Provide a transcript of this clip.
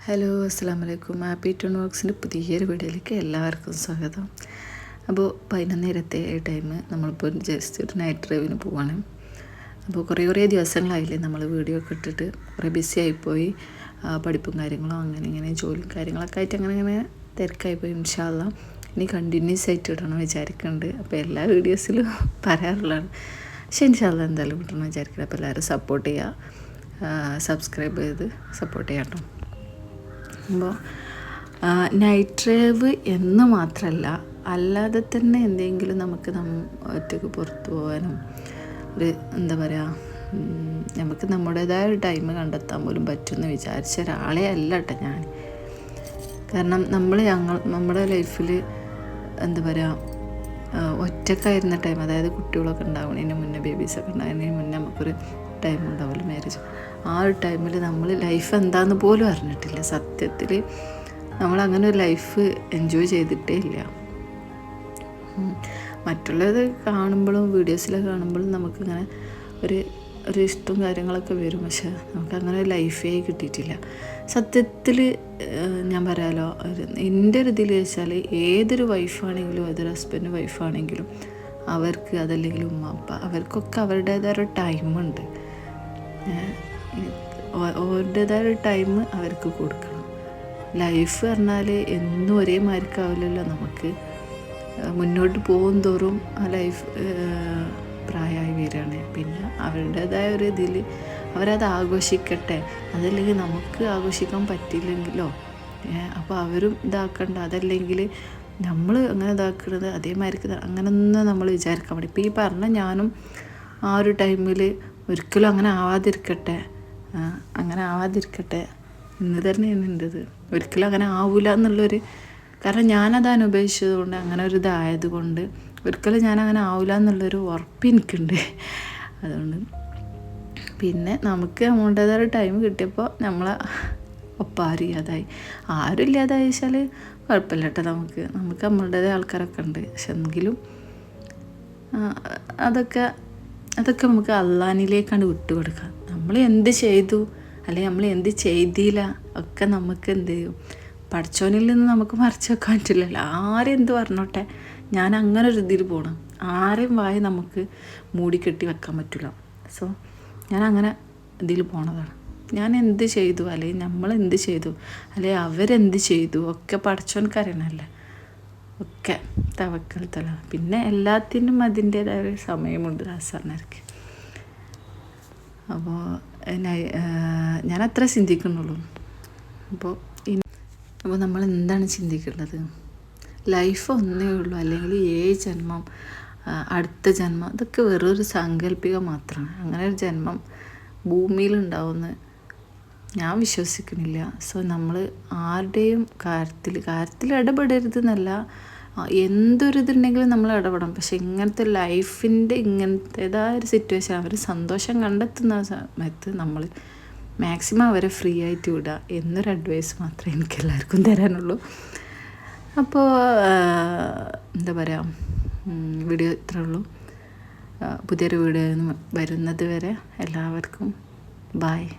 Hello അസ്സാം വലൈക്കും. Happy tune വർക്സിൻ്റെ പുതിയൊരു വീഡിയോയിലേക്ക് എല്ലാവർക്കും സ്വാഗതം. അപ്പോൾ 11:30 ടൈം നമ്മളിപ്പോൾ ജസ്റ്റ് ഒരു നൈറ്റ് ഡ്രൈവിന് പോവാണ്. അപ്പോൾ കുറേ ദിവസങ്ങളായില്ലേ നമ്മൾ വീഡിയോ ഒക്കെ ഇട്ടിട്ട് കുറേ ബിസി ആയിപ്പോയി. പഠിപ്പും കാര്യങ്ങളും അങ്ങനെ ജോലിയും കാര്യങ്ങളൊക്കെ ആയിട്ട് അങ്ങനെ തിരക്കായിപ്പോയി. ഇൻഷാ അല്ലാഹ് ഇനി കണ്ടിന്യൂസ് ആയിട്ട് ഇടണം വിചാരിക്കുന്നുണ്ട്. അപ്പോൾ എല്ലാ വീഡിയോസിലും പറയാറുള്ളതാണ്, പക്ഷേ ഇൻഷാ അല്ലാഹ് എന്തായാലും ഇടണം വിചാരിക്കുന്നത്. അപ്പോൾ എല്ലാവരും സപ്പോർട്ട് ചെയ്യുക, സബ്സ്ക്രൈബ് ചെയ്ത് സപ്പോർട്ട് ചെയ്യാം കേട്ടോ. അപ്പോൾ നൈറ്റ് ഡ്രൈവ് എന്ന് മാത്രമല്ല, അല്ലാതെ തന്നെ എന്തെങ്കിലും നമുക്ക് ഒറ്റയ്ക്ക് പുറത്തു പോകാനും ഒരു എന്താ പറയുക, നമുക്ക് നമ്മുടേതായ ഒരു ടൈം കണ്ടെത്താൻ പോലും പറ്റുമെന്ന് വിചാരിച്ച ഒരാളെ അല്ല കേട്ടോ ഞാൻ. കാരണം നമ്മുടെ ലൈഫിൽ എന്താ പറയുക, ഒറ്റക്കായിരുന്ന ടൈം, അതായത് കുട്ടികളൊക്കെ ഉണ്ടാവുന്നതിന് മുന്നേ, ബേബീസൊക്കെ ഉണ്ടാകുന്നതിന് മുന്നേ നമുക്കൊരു ടൈം ഉണ്ടാവില്ല, മാരേജ്. ആ ഒരു ടൈമിൽ നമ്മൾ ലൈഫ് എന്താണെന്ന് പോലും അറിഞ്ഞിട്ടില്ല. സത്യത്തിൽ നമ്മളങ്ങനെ ഒരു ലൈഫ് എൻജോയ് ചെയ്തിട്ടേ ഇല്ല. മറ്റുള്ളത് കാണുമ്പോഴും വീഡിയോസിലൊക്കെ കാണുമ്പോഴും നമുക്കിങ്ങനെ ഒരു ഇഷ്ടവും കാര്യങ്ങളൊക്കെ വരും, പക്ഷെ നമുക്കങ്ങനെ ഒരു ലൈഫേ കിട്ടിയിട്ടില്ല. സത്യത്തിൽ ഞാൻ പറയാമല്ലോ, എൻ്റെ ഒരു ഇതിൽ വെച്ചാൽ ഏതൊരു വൈഫാണെങ്കിലും, ഏതൊരു ഹസ്ബൻഡ് വൈഫാണെങ്കിലും അവർക്ക്, അതല്ലെങ്കിൽ ഉമ്മ അപ്പ, അവർക്കൊക്കെ അവരുടേതായ ഒരു ടൈമുണ്ട്. അവരുടേതായ ഒരു ടൈം അവർക്ക് കൊടുക്കണം. ലൈഫ് പറഞ്ഞാൽ എന്നും ഒരേ മാതിരിക്കാവില്ലല്ലോ. നമുക്ക് മുന്നോട്ട് പോകും തോറും ആ ലൈഫ് പ്രായമായി വരികയാണ്. പിന്നെ അവരുടേതായ ഒരു ഇതിൽ അവരത് ആഘോഷിക്കട്ടെ, അതല്ലെങ്കിൽ നമുക്ക് ആഘോഷിക്കാൻ പറ്റില്ലെങ്കിലോ അപ്പോൾ അവരും ഇതാക്കണ്ട. അതല്ലെങ്കിൽ നമ്മൾ അങ്ങനെ ഇതാക്കുന്നത് അതേമാതിരിക്ക് അങ്ങനെയൊന്നും നമ്മൾ വിചാരിക്കാൻ പാടില്ല. ഇപ്പോൾ ഈ പറഞ്ഞ ഞാനും ആ ഒരു ടൈമിൽ ഒരിക്കലും അങ്ങനെ ആവാതിരിക്കട്ടെ എന്ന് തന്നെയാണ് എൻ്റെത്. ഒരിക്കലും അങ്ങനെ ആവില്ല എന്നുള്ളൊരു, കാരണം ഞാനത് അനുഭവിച്ചത് കൊണ്ട്, അങ്ങനെ ഒരു ഇതായത് കൊണ്ട് ഒരിക്കലും ഞാനങ്ങനെ ആവില്ല എന്നുള്ളൊരു ഉറപ്പ് എനിക്കുണ്ട്. അതുകൊണ്ട് പിന്നെ നമുക്ക് നമ്മുടേതായ ടൈം കിട്ടിയപ്പോൾ നമ്മളെ ഒപ്പം ആരും ഇല്ലാതായി വെച്ചാൽ കുഴപ്പമില്ല കേട്ടോ. നമുക്ക് നമ്മളുടേതായ ആൾക്കാരൊക്കെ ഉണ്ട്. പക്ഷെ എങ്കിലും അതൊക്കെ നമുക്ക് അള്ളാഹിലേക്കാണ് വിട്ടുകൊടുക്കാം. നമ്മൾ എന്ത് ചെയ്തു അല്ലെങ്കിൽ നമ്മൾ എന്ത് ചെയ്തില്ല ഒക്കെ നമുക്ക് എന്ത് ചെയ്യും, പഠിച്ചവനിൽ നിന്ന് നമുക്ക് മറിച്ച് വെക്കാൻ പറ്റില്ലല്ലോ. ആരും എന്ത് പറഞ്ഞോട്ടെ, ഞാൻ അങ്ങനെ ഒരു ഇതിൽ പോകണം. ആരെയും വായി നമുക്ക് മൂടിക്കെട്ടി വെക്കാൻ പറ്റില്ല. സോ ഞാൻ അങ്ങനെ ഇതിൽ പോണതാണ്. ഞാൻ എന്ത് ചെയ്തു, അല്ലെങ്കിൽ നമ്മൾ എന്ത് ചെയ്തു, അല്ലെങ്കിൽ അവരെന്ത് ചെയ്തു ഒക്കെ പഠിച്ചവൻക്കറിയണമല്ലേ. ഒക്കെ തവക്കൽ തല. പിന്നെ എല്ലാത്തിനും അതിൻ്റേതായ ഒരു സമയമുണ്ട് അസറിനർക്ക്. അപ്പോൾ ഞാൻ അത്ര ചിന്തിക്കുന്നുള്ളൂ. അപ്പോൾ നമ്മൾ എന്താണ് ചിന്തിക്കേണ്ടത്, ലൈഫ് ഒന്നേ ഉള്ളൂ, അല്ലെങ്കിൽ 7 ജന്മം, അടുത്ത ജന്മം, ഇതൊക്കെ വെറൊരു സാങ്കല്പികം മാത്രമാണ്. അങ്ങനെ ഒരു ജന്മം ഭൂമിയിലുണ്ടാവുമെന്ന് ഞാൻ വിശ്വസിക്കുന്നില്ല. സോ നമ്മൾ ആരുടെയും കാര്യത്തിൽ ഇടപെടരുതെന്നല്ല, എന്തൊരു ഇതുണ്ടെങ്കിലും നമ്മൾ ഇടപെടണം. പക്ഷെ ഇങ്ങനത്തെ ലൈഫിൻ്റെ ഇങ്ങനത്തേതായ ഒരു സിറ്റുവേഷൻ, അവർ സന്തോഷം കണ്ടെത്തുന്ന സമയത്ത് നമ്മൾ മാക്സിമം അവരെ ഫ്രീ ആയിട്ട് വിടുക എന്നൊരു അഡ്വൈസ് മാത്രമേ എനിക്ക് എല്ലാവർക്കും തരാനുള്ളൂ. അപ്പോൾ എന്താ പറയുക, വീഡിയോ ഇത്രേ ഉള്ളൂ. പുതിയൊരു വീഡിയോ വരുന്നത് വരെ എല്ലാവർക്കും ബായ്.